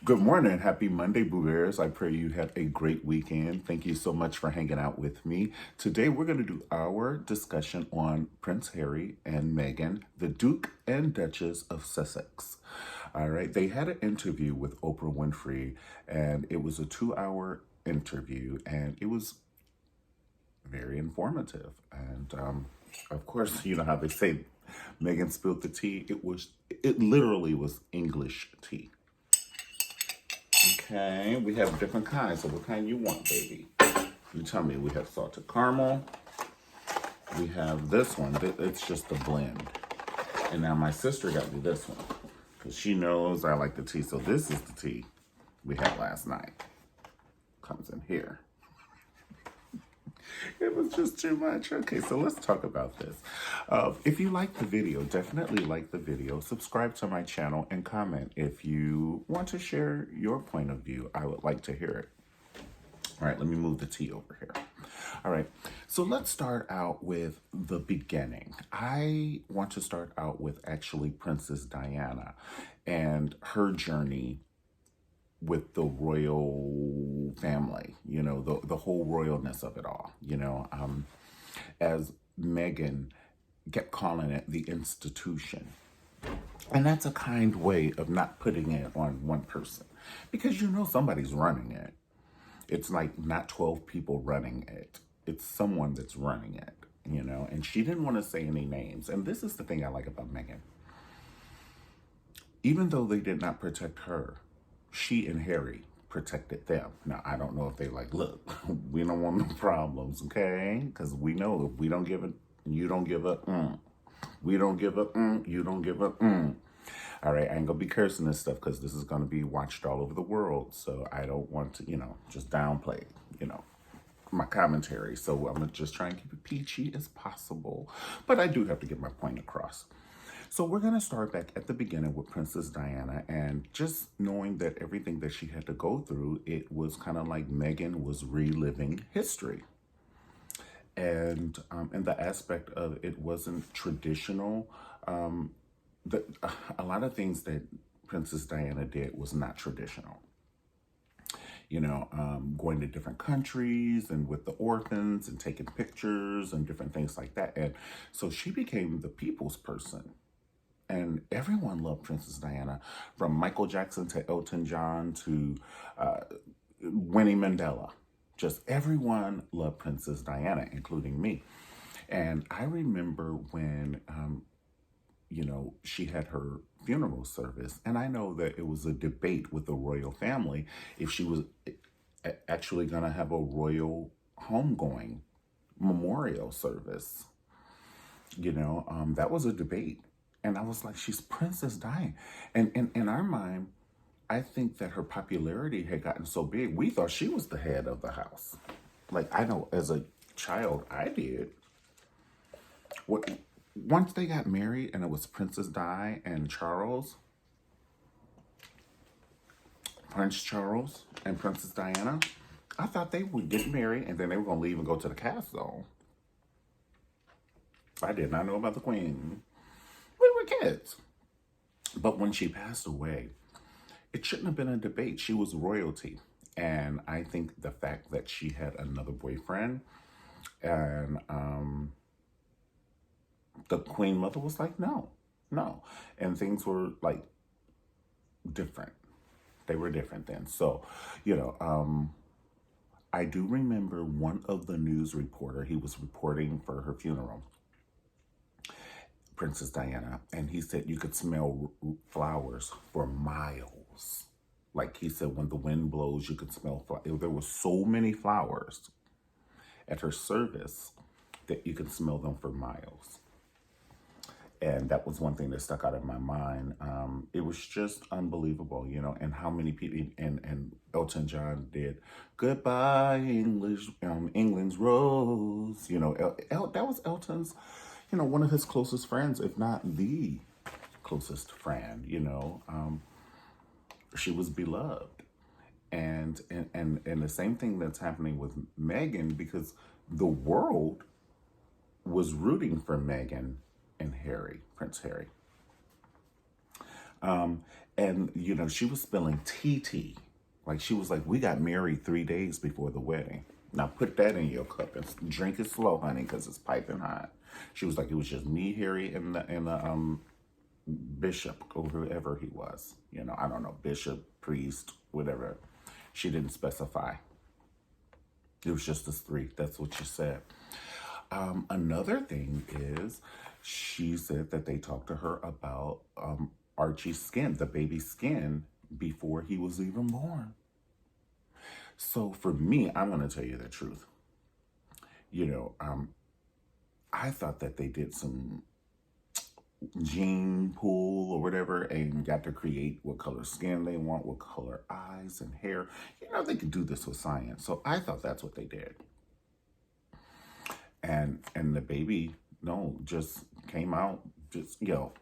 Good morning. Happy Monday, Boo Bears. I pray you had a great weekend. Thank you so much for hanging out with me. Today, we're going to do our discussion on Prince Harry and Meghan, the Duke and Duchess of Sussex. All right. They had an interview with Oprah Winfrey, and it was a 2 hour interview, and it was very informative. And of course, you know how they say Meghan spilled the tea. It literally was English tea. Okay, we have different kinds. So what kind you want, baby? You tell me. We have salted caramel. We have this one. It's just a blend. And now my sister got me this one because she knows I like the tea. So this is the tea we had last night. Comes in here. It was just too much. Okay, so let's talk about this. If you like the video, definitely like the video. Subscribe to my channel and comment if you want to share your point of view. I would like to hear it. All right, let me move the tea over here. All right, so let's start out with the beginning. I want to start out with actually Princess Diana and her journey with the royal family, you know, the whole royalness of it all, as Meghan kept calling it the institution. And that's a kind way of not putting it on one person because you know somebody's running it. It's like not 12 people running it. It's someone that's running it, and she didn't want to say any names. And this is the thing I like about Meghan. Even though they did not protect her, she and Harry protected them. Now, I don't know if they look, we don't want no problems, okay? Because we know if we don't give it, you don't give up, we don't give up, you don't give up, All right, I ain't gonna be cursing this stuff because this is gonna be watched all over the world. So I don't want to, just downplay, my commentary. So I'm gonna just try and keep it peachy as possible. But I do have to get my point across. So we're going to start back at the beginning with Princess Diana, and just knowing that everything that she had to go through, it was kind of like Meghan was reliving history. And in the aspect of it wasn't traditional, the, a lot of things that Princess Diana did was not traditional. Going to different countries and with the orphans and taking pictures and different things like that. And so she became the people's person. And everyone loved Princess Diana, from Michael Jackson to Elton John to Winnie Mandela. Just everyone loved Princess Diana, including me. And I remember when, she had her funeral service. And I know that it was a debate with the royal family if she was actually going to have a royal homegoing memorial service. That was a debate. And I was like, she's Princess Diana. And in our mind, I think that her popularity had gotten so big, we thought she was the head of the house. Like, I know as a child, I did. Once they got married and it was Princess Di and Prince Charles and Princess Diana, I thought they would get married and then they were going to leave and go to the castle. I did not know about the Queen. We were kids. But when she passed away, it shouldn't have been a debate. She was royalty. And I think the fact that she had another boyfriend and the Queen Mother was like, no. And things were like different. They were different then. So, I do remember one of the news reporter, he was reporting for her funeral, Princess Diana, and he said you could smell flowers for miles. Like he said, when the wind blows, you could smell flowers. There were so many flowers at her service that you could smell them for miles. And that was one thing that stuck out in my mind. It was just unbelievable, and how many people, and Elton John did Goodbye English, England's Rose, that was Elton's, one of his closest friends, if not the closest friend, she was beloved. And the same thing that's happening with Meghan, because the world was rooting for Meghan and Harry, Prince Harry. And, you know, she was spilling tea. Like, she was like, we got married 3 days before the wedding. Now put that in your cup and drink it slow, honey, because it's piping hot. She was like, it was just me, Harry, and the bishop, or whoever he was. You know, I don't know, bishop, priest, whatever. She didn't specify. It was just us three. That's what she said. Another thing is, she said that they talked to her about Archie's skin, the baby's skin, before he was even born. So for me, I'm going to tell you the truth. You know, I thought that they did some gene pool or whatever and got to create what color skin they want, what color eyes and hair. You know, they could do this with science. So I thought that's what they did. And the baby, no, just came out, just, you know,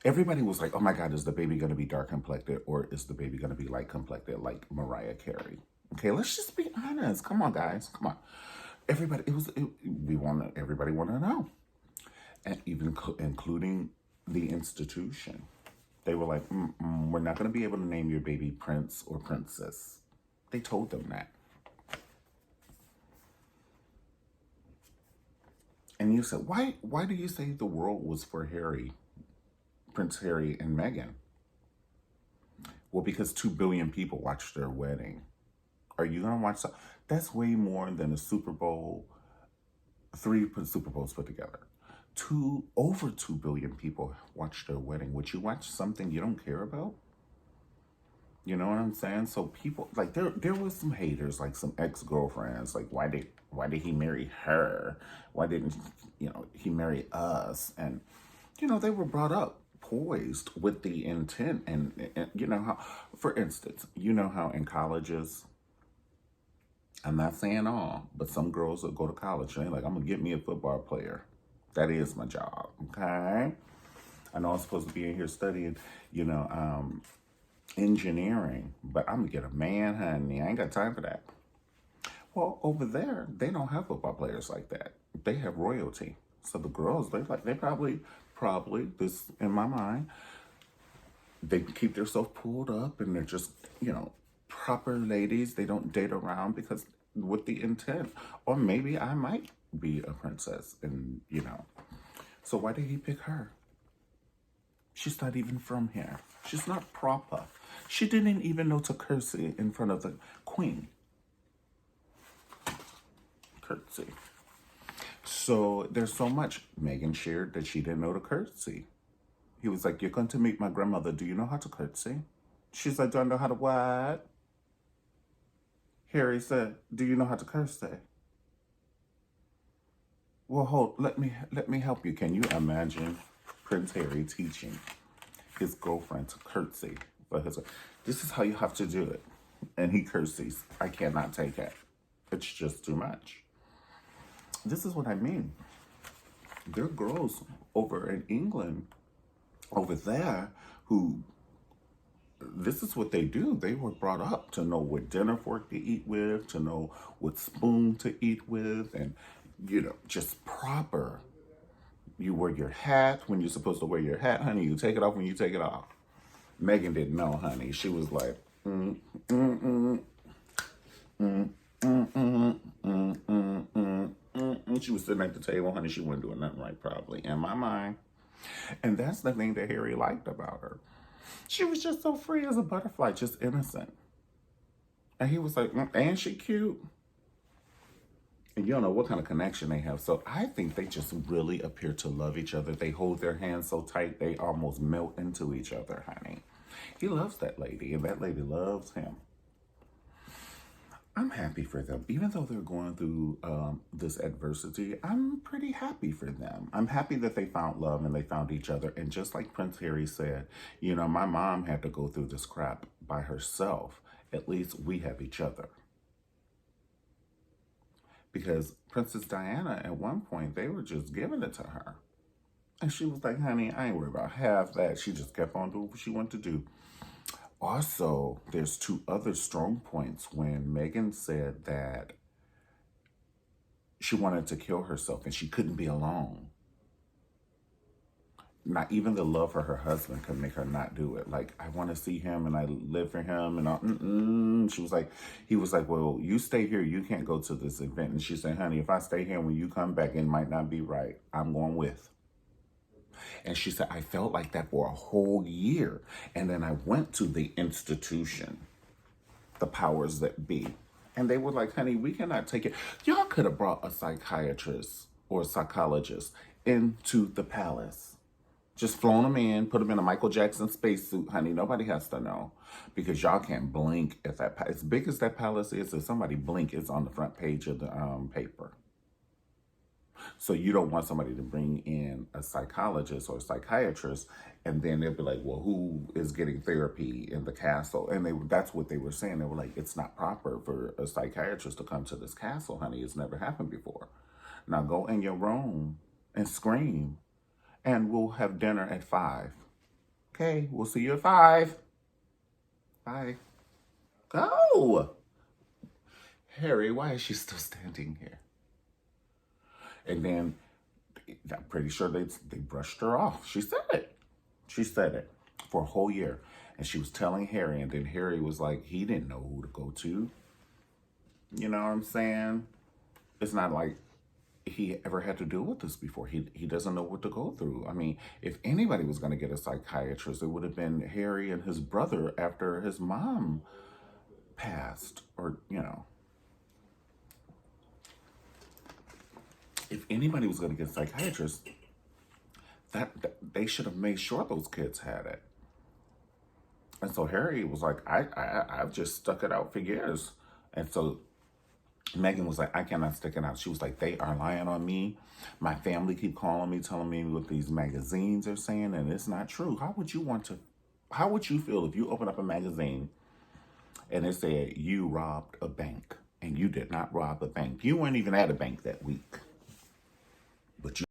everybody was like, oh my God, is the baby going to be dark complected or is the baby going to be light complected like Mariah Carey? Okay, let's just be honest. Come on, guys. Come on. Everybody, everybody wanted to know. And even including the institution. They were like, we're not going to be able to name your baby Prince or Princess. They told them that. And you said, why do you say the world was for Harry, Prince Harry and Meghan? Well, because 2 billion people watched their wedding. Are you going to watch that? That's way more than a Super Bowl, 3 Super Bowls put together. Over 2 billion people watched their wedding. Would you watch something you don't care about? You know what I'm saying? So people, like, there was some haters, like some ex-girlfriends, like, why did he marry her? Why didn't, you know, he marry us? And, you know, they were brought up poised with the intent. And you know how, for instance, you know how in colleges, I'm not saying all, but some girls will go to college and they're like, I'm going to get me a football player. That is my job, okay? I know I'm supposed to be in here studying, you know, engineering, but I'm going to get a man, honey. I ain't got time for that. Well, over there, they don't have football players like that. They have royalty. So the girls, they probably, this in my mind, they keep themselves pulled up and they're just, you know, proper ladies. They don't date around because with the intent. Or maybe I might be a princess and, you know. So why did he pick her? She's not even from here. She's not proper. She didn't even know to curtsy in front of the queen. Curtsy. So there's so much. Meghan shared that she didn't know to curtsy. He was like, you're going to meet my grandmother. Do you know how to curtsy? She's like, do I know how to what? Harry said, do you know how to curtsy? Well, let me help you. Can you imagine Prince Harry teaching his girlfriend to curtsy for his? This is how you have to do it. And he curtsies. I cannot take it. It's just too much. This is what I mean. There are girls over in England, over there, who, this is what they do. They were brought up to know what dinner fork to eat with, to know what spoon to eat with, and, you know, just proper. You wear your hat when you're supposed to wear your hat, honey. You take it off when you take it off. Meghan didn't know, honey. She was like, She was sitting at the table, honey. She wasn't doing nothing right, probably, in my mind. And that's the thing that Harry liked about her. She was just so free as a butterfly, just innocent. And he was like, and she cute. And you don't know what kind of connection they have. So I think they just really appear to love each other. They hold their hands so tight, they almost melt into each other, honey. He loves that lady, and that lady loves him. I'm happy for them. Even though they're going through this adversity, I'm pretty happy for them. I'm happy that they found love and they found each other. And just like Prince Harry said, you know, my mom had to go through this crap by herself. At least we have each other. Because Princess Diana, at one point, they were just giving it to her. And she was like, honey, I ain't worried about half that. She just kept on doing what she wanted to do. Also, there's 2 other strong points when Meghan said that she wanted to kill herself and she couldn't be alone. not even the love for her husband could make her not do it. Like, I want to see him and I live for him. And she was like, he was like, well, you stay here. You can't go to this event. And she said, honey, if I stay here, when you come back, it might not be right. I'm going with. And she said, I felt like that for a whole year. And then I went to the institution, the powers that be. And they were like, honey, we cannot take it. Y'all could have brought a psychiatrist or a psychologist into the palace. Just flown them in, put them in a Michael Jackson spacesuit, honey. Nobody has to know. Because y'all can't blink at that. As big as that palace is, if somebody blink, it's on the front page of the paper. So you don't want somebody to bring in a psychologist or a psychiatrist, and then they'll be like, well, who is getting therapy in the castle? And that's what they were saying. They were like, it's not proper for a psychiatrist to come to this castle, honey. It's never happened before. Now go in your room and scream, and we'll have dinner at 5. Okay, we'll see you at 5. Bye. Go! Harry, why is she still standing here? And then I'm pretty sure they brushed her off. She said it. She said it for a whole year. And she was telling Harry, and then Harry was like, he didn't know who to go to. You know what I'm saying? It's not like he ever had to deal with this before. He doesn't know what to go through. I mean, if anybody was going to get a psychiatrist, it would have been Harry and his brother after his mom passed, or, you know. If anybody was going to get a psychiatrist, that they should have made sure those kids had it. And so Harry was like, I've just stuck it out for years. And so Meghan was like, I cannot stick it out. She was like, they are lying on me. My family keep calling me, telling me what these magazines are saying, and it's not true. How would you feel if you open up a magazine and it said you robbed a bank, and you did not rob a bank? You weren't even at a bank that week. But you